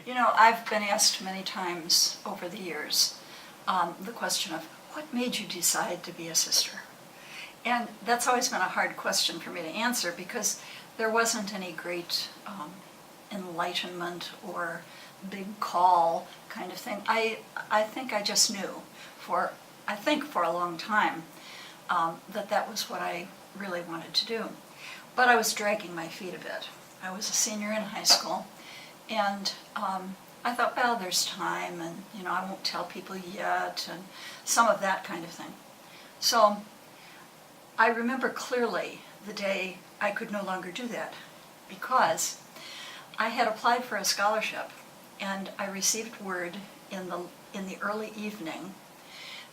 You know, I've been asked many times over the years the question of, what made you decide to be a sister? And that's always been a hard question for me to answer because there wasn't any great enlightenment or big call kind of thing. I think I just knew for a long time that was what I really wanted to do. But I was dragging my feet a bit. I was a senior in high school, and I thought, well, there's time, and you know, I won't tell people yet, and some of that kind of thing. So I remember clearly the day I could no longer do that, because I had applied for a scholarship, and I received word in the early evening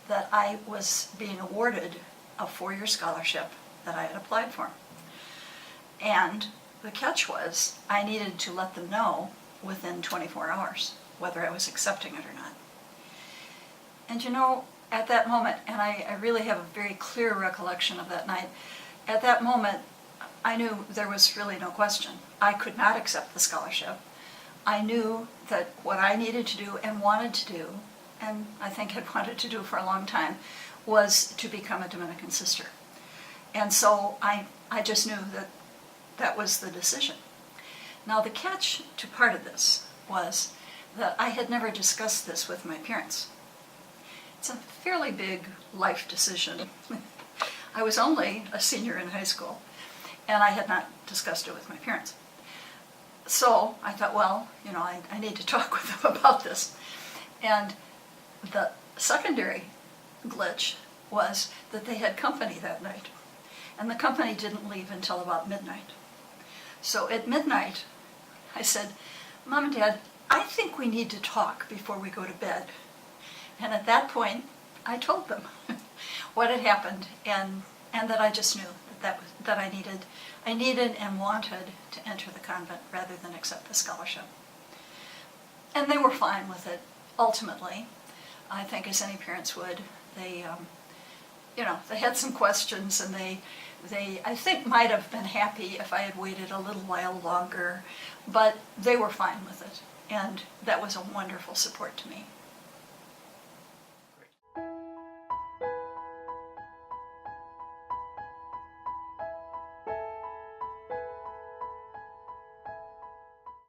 that I was being awarded a 4-year scholarship that I had applied for. And the catch was, I needed to let them know within 24 hours whether I was accepting it or not. And you know, at that moment, and I really have a very clear recollection of that night, at that moment, I knew there was really no question. I could not accept the scholarship. I knew that what I needed to do and wanted to do, and I think had wanted to do for a long time, was to become a Dominican sister. And so I just knew that that was the decision. Now the catch to part of this was that I had never discussed this with my parents. It's a fairly big life decision. I was only a senior in high school, and I had not discussed it with my parents. So I thought, well, you know, I need to talk with them about this. And the secondary glitch was that they had company that night, and the company didn't leave until about midnight. So at midnight, I said, Mom and Dad, I think we need to talk before we go to bed. And at that point, I told them what had happened, and that I just knew that I needed and wanted to enter the convent rather than accept the scholarship. And they were fine with it, ultimately. I think as any parents would. They, you know, they had some questions, and they I think might have been happy if I had waited a little while longer, but they were fine with it, and that was a wonderful support to me.